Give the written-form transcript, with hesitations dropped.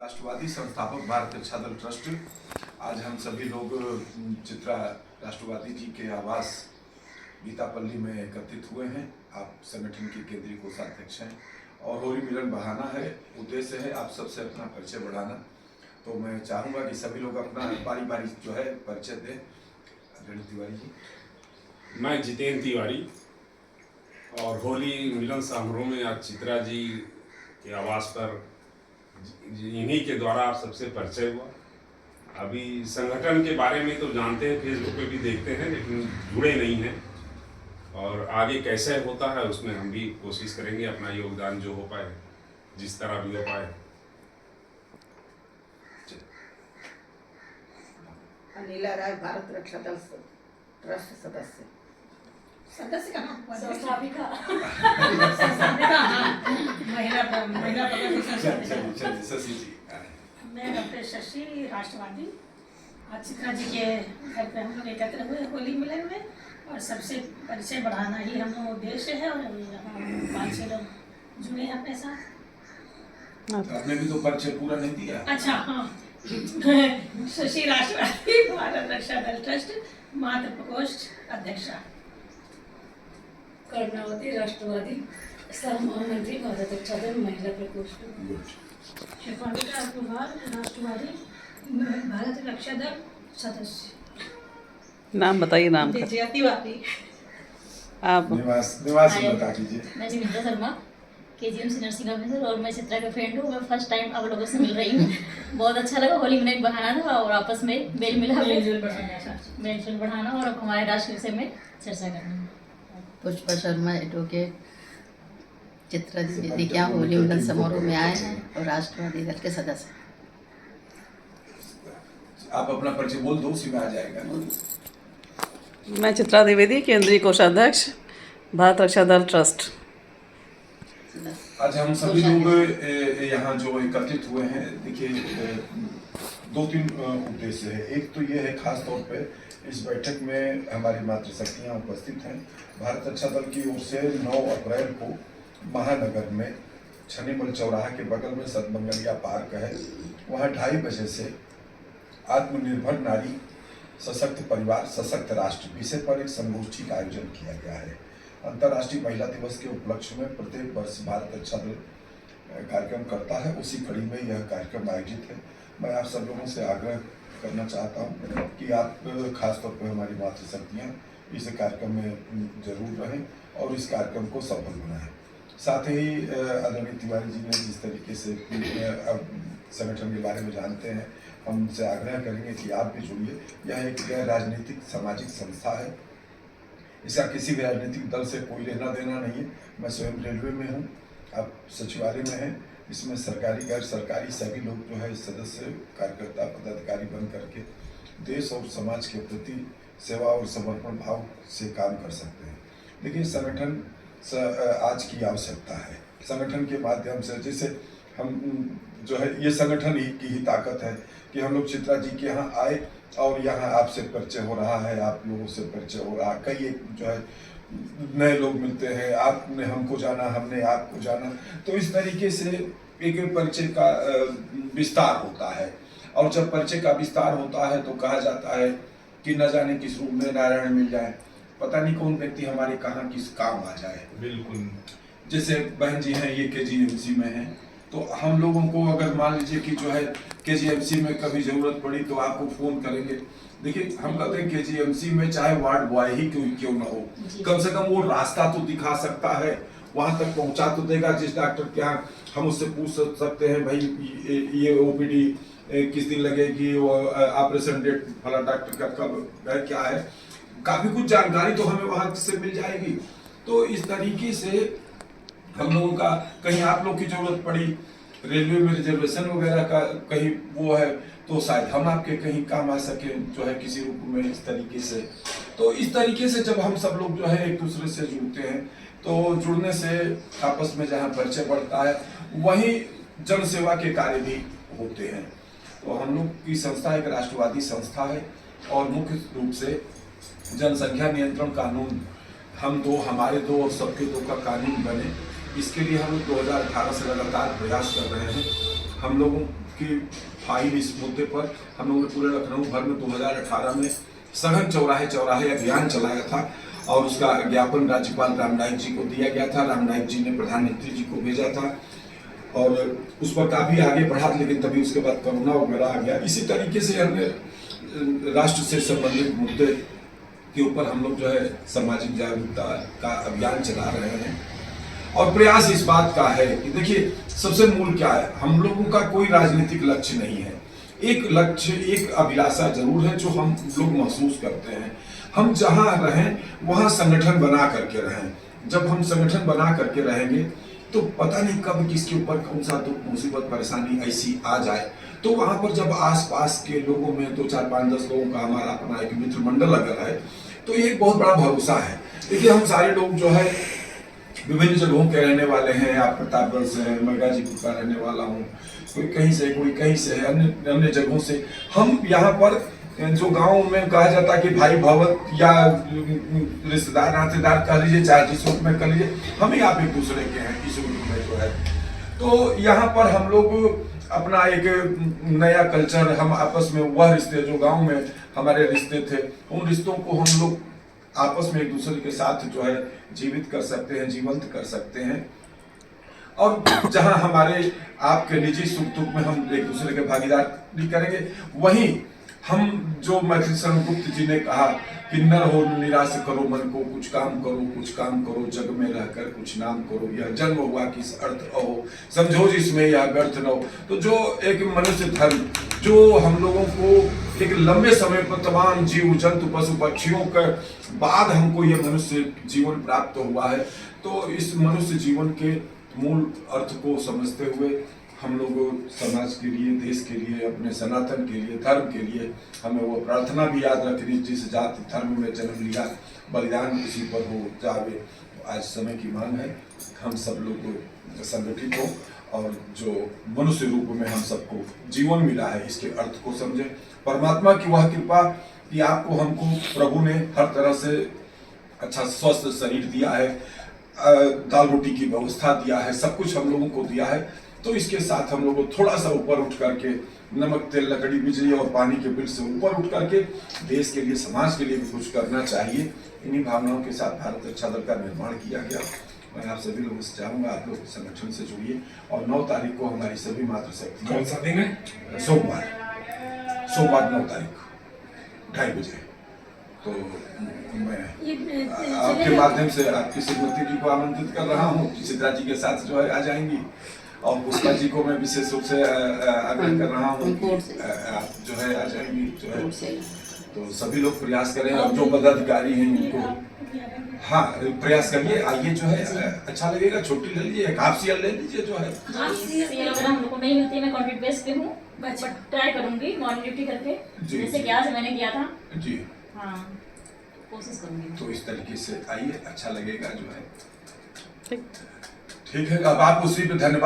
राष्ट्रवादी संस्थापक भारत रक्षा दल ट्रस्ट। आज हम सभी लोग चित्रा राष्ट्रवादी जी के आवास गीतापल्ली में एकत्रित हुए हैं। आप संगठन के केंद्रीय कोषाध्यक्ष हैं और होली मिलन बहाना है, उद्देश्य है आप सबसे अपना परिचय बढ़ाना। तो मैं चाहूँगा कि सभी लोग अपना बारी बारी जो है परिचय दें। आदरणीय तिवारी जी। मैं जितेंद्र तिवारी और होली मिलन समारोह में आज चित्रा जी के आवास पर इन्हीं के द्वारा आप सबसे परिचय हुआ। अभी संगठन के बारे में तो जानते हैं, फेसबुक पे भी देखते हैं, लेकिन जुड़े नहीं हैं और आगे कैसे होता है उसमें हम भी कोशिश करेंगे अपना योगदान जो हो पाए, जिस तरह भी हो पाए। अनिला राय, भारत रक्षा दल ट्रस्ट सदस्य। सदस्य का नाम संस्थापिका महिला शशि जी। मैं डॉक्टर शशि, राष्ट्रवादी। आज चित्रा जी के घर पे हम लोग एकत्र हुए होली मिलन में और सबसे परिचय बढ़ाना ही हम लोग उद्देश्य है और यहाँ 5-6 लोग जुड़े हैं अपने साथ। आपने भी तो परिचय पूरा नहीं दिया। अच्छा, हाँ। शशि, राष्ट्रवादी, भारत रक्षा दल ट्रस्ट, मातृ प्रकोष्ठ अध्यक्षा। कर्णावती, राष्ट्रवादी, सह महामंत्री, भारत रक्षा दल, महिला प्रकोष्ठ। शिल्पांबिका अग्रवाल, राष्ट्रवादी, भारत रक्षा दल सदस्य। नाम बताइए। नाम का विजया तिवारी। आप निवास बता दीजिए। मैं जिमिंद्रा शर्मा, KGM से नर्सिंग ऑफिसर और मैं चित्रा का फ्रेंड हूँ। मैं फर्स्ट टाइम आप लोगों से मिल रही हूँ। बहुत अच्छा लगा, होली मिलन बहाना था और आपस में मेल मिलाप बढ़ाना और अब हमारे राष्ट्र विषय में चर्चा करना। पुष्पा शर्मा, एडवोकेट, चित्रा दीदी क्या होली मिलन समारोह में आए हैं और राष्ट्रवादी दल के सदस्य। आप अपना परिचय बोल दो, उसी में आ जाएगा। मैं चित्रा द्विवेदी, केंद्रीय कोषाध्यक्ष, भारत रक्षा दल ट्रस्ट। आज हम सभी लोग यहाँ जो एकत्रित हुए हैं, देखिए 2-3 उद्देश्य है। एक तो ये है, खास तौर पे इस बैठक में हमारी मातृशक्तियाँ उपस्थित हैं। भारत रक्षा दल की ओर से 9 अप्रैल को महानगर में छनीमल चौराहा के बगल में सतमंगलिया पार्क है, वहाँ 2:30 बजे से आत्मनिर्भर नारी, सशक्त परिवार, सशक्त राष्ट्र विषय पर एक संगोष्ठी का आयोजन किया गया है। अंतर्राष्ट्रीय महिला दिवस के उपलक्ष्य में प्रत्येक वर्ष भारत रक्षा दल कार्यक्रम करता है, उसी कड़ी में यह कार्यक्रम आयोजित है। मैं आप सब लोगों से आग्रह करना चाहता हूं कि आप खासतौर पर हमारी मातृशक्तियाँ इस कार्यक्रम में जरूर रहें और इस कार्यक्रम को सफल बनाएं। साथ ही आदरणीय तिवारी जी ने जिस तरीके से संगठन के बारे में जानते हैं, हम उनसे आग्रह करेंगे कि आप भी जुड़िए। यह एक गैर राजनीतिक सामाजिक संस्था है, इसका किसी भी राजनीतिक दल से कोई लेना देना नहीं है। मैं स्वयं रेलवे में हूँ, आप सचिवालय में हैं। इसमें सरकारी गैर सरकारी सभी लोग जो है सदस्य, कार्यकर्ता, पदाधिकारी बन करके देश और समाज के प्रति सेवा और समर्पण भाव से काम कर सकते हैं। लेकिन संगठन आज की आवश्यकता है। संगठन के माध्यम से, जैसे हम जो है, ये संगठन की ही ताकत है कि हम लोग चित्रा जी के यहाँ आए और यहाँ आपसे परिचय हो रहा है, आप लोगों से परिचय हो रहा है। कई एक जो है नए लोग मिलते हैं, आपने हमको जाना, हमने आपको जाना, तो इस तरीके से एक परिचय का विस्तार होता है। और जब परिचय का विस्तार होता है तो कहा जाता है कि न जाने किस रूप में नारायण मिल जाए, पता नहीं कौन व्यक्ति हमारे कहाँ किस काम आ जाए। बिल्कुल। जैसे बहन जी हैं, ये KGMC में हैं, तो हम लोगों को अगर मान लीजिए कि जो है KGMC में कभी जरूरत पड़ी तो आपको फोन करेंगे। देखिए, हम कहते हैं KGMC में चाहे वार्ड बॉय ही क्यों ना हो, कम से कम वो रास्ता तो दिखा सकता है, वहां तक पहुंचा तो देगा। जिस डॉक्टर के यहाँ हम उससे पूछ सकते हैं, भाई ये OPD किस दिन लगेगी, वो ऑपरेशन डेट फला डॉक्टर का कब है, क्या है, काफी कुछ जानकारी तो हमें वहां से मिल जाएगी। तो इस तरीके से हम लोगों का, कहीं आप लोग की जरूरत पड़ी, रेलवे में रिजर्वेशन वगैरह का कहीं वो है, तो शायद हम आपके कहीं काम आ सके जो है किसी रूप में, इस तरीके से। तो इस तरीके से जब हम सब लोग जो है एक दूसरे से जुड़ते हैं, तो जुड़ने से आपस में जहाँ परिचय बढ़ता है, वहीं जन सेवा के कार्य भी होते हैं। तो हम लोग की संस्था एक राष्ट्रवादी संस्था है और मुख्य रूप से जनसंख्या नियंत्रण कानून, हम दो, हमारे दो और सबके दो का कानून बने, इसके लिए हम 2018 से लगातार प्रयास कर रहे हैं। हम लोगों की फाइल इस मुद्दे पर हम लोगों ने पूरे लखनऊ भर में 2018 में सघन चौराहे चौराहे अभियान चलाया था और उसका ज्ञापन राज्यपाल राम नाईक जी को दिया गया था। राम नाईक जी ने प्रधानमंत्री जी को भेजा था और उस पर काफ़ी आगे बढ़ा, लेकिन तभी उसके बाद कोरोना वगैरह आ गया। इसी तरीके से हमने राष्ट्र से संबंधित मुद्दे के ऊपर हम लोग जो है सामाजिक जागरूकता का अभियान चला रहे हैं और प्रयास इस बात का है कि देखिए सबसे मूल क्या है, हम लोगों का कोई राजनीतिक लक्ष्य नहीं है। एक लक्ष्य, एक अभिलाषा जरूर है जो हम लोग महसूस करते हैं, हम जहाँ रहें वहाँ संगठन बना करके रहें। जब हम संगठन बना करके रहेंगे तो पता नहीं कब किसके ऊपर कौन सा दुख मुसीबत परेशानी ऐसी आ जाए, तो वहाँ पर जब आसपास के लोगों में 2, 4, 5, 10 लोगों का हमारा अपना एक मित्र मंडल अगर है तो ये एक बहुत बड़ा भरोसा है। देखिए हम सारे लोग जो है विभिन्न जगहों के रहने वाले हैं। आप प्रतापगढ़ से हैं, मैं गाजीपुर का रहने वाला हूँ, कोई कहीं से, कोई कहीं से है, अन्य जगहों से। हम यहाँ पर जो गांव में कहा जाता है कि भाई भवत या रिश्तेदार नातेदार कह लीजिए, चाहे जिस रूप में कह लीजिए, हम ही आप एक दूसरे के हैं इस रूप में जो है। तो यहाँ पर हम लोग अपना एक नया कल्चर, हम आपस में वह रिश्ते जो गांव में हमारे रिश्ते थे, उन रिश्तों को हम लोग आपस में एक दूसरे के साथ जो है जीवित कर सकते हैं, जीवंत कर सकते हैं। और जहां हमारे आपके निजी सुख दुख में हम एक दूसरे के भागीदारी करेंगे, वहीं हम जो मैथिली शरण गुप्त जी ने कहा कि नर हो निराश करो मन को, कुछ काम करो जग में रहकर कुछ नाम करो, यह जन्म हुआ किस अर्थ हो, समझो जिसमें यह व्यर्थ न हो। तो जो एक मनुष्य धर्म जो हम लोगों को एक लंबे समय पर तमाम जीव जंतु पशु पक्षियों के बाद हमको ये मनुष्य जीवन प्राप्त हुआ है, तो इस मनुष्य जीवन के मूल अर्थ को समझते हुए हम लोग समाज के लिए, देश के लिए, अपने सनातन के लिए, धर्म के लिए हमें वो प्रार्थना भी याद रखनी, जिस जाति धर्म में जन्म लिया बलिदान किसी पर हो जावे। तो आज समय की मांग है हम सब लोग संगठित हो और जो मनुष्य रूप में हम सबको जीवन मिला है इसके अर्थ को समझें। परमात्मा की वह कृपा कि आपको हमको प्रभु ने हर तरह से अच्छा स्वस्थ शरीर दिया है, दाल रोटी की व्यवस्था दिया है, सब कुछ हम लोगों को दिया है। तो इसके साथ हम लोग को थोड़ा सा ऊपर उठ करके नमक तेल लकड़ी बिजली और पानी के बिल से ऊपर उठ करके देश के लिए, समाज के लिए भी कुछ करना चाहिए। इन्हीं भावनाओं के साथ भारत रक्षा दल का निर्माण किया गया। मैं आप सभी लोगों से चाहूँगा आप लोग संगठन से जुड़िए और 9 तारीख को हमारी सभी मातृशक्ति, कौन सा दिन है? सोमवार 9 तारीख को 2:30 बजे। तो मैं आपके माध्यम से आपकी श्रीमती जी को आमंत्रित कर रहा हूँ, चित्रा जी के साथ जो है आ जाएंगी और पुष्पा जी को मैं विशेष रूप से आग्रह कर रहा हूँ आप जो है आ जाएंगी जो है। तो सभी लोग प्रयास करें और जो पदाधिकारी हैं उनको हाँ प्रयास करिए, आइए जो है अच्छा लगेगा। छोटी ले लीजिए, एक हाफ सीएल ले लीजिए जो है। हम लोग को नहीं मिलती, मैं कॉन्ट्रैक्ट बेस पे हूँ, बट ट्राई करूंगी मॉर्निंग ड्यूटी करके, जैसे कि आज मैंने किया था जी। हाँ, कोशिश करूंगी। तो इस तरीके से आइए, अच्छा लगेगा जो है। ठीक है, अब आप उसी पे धन्यवाद।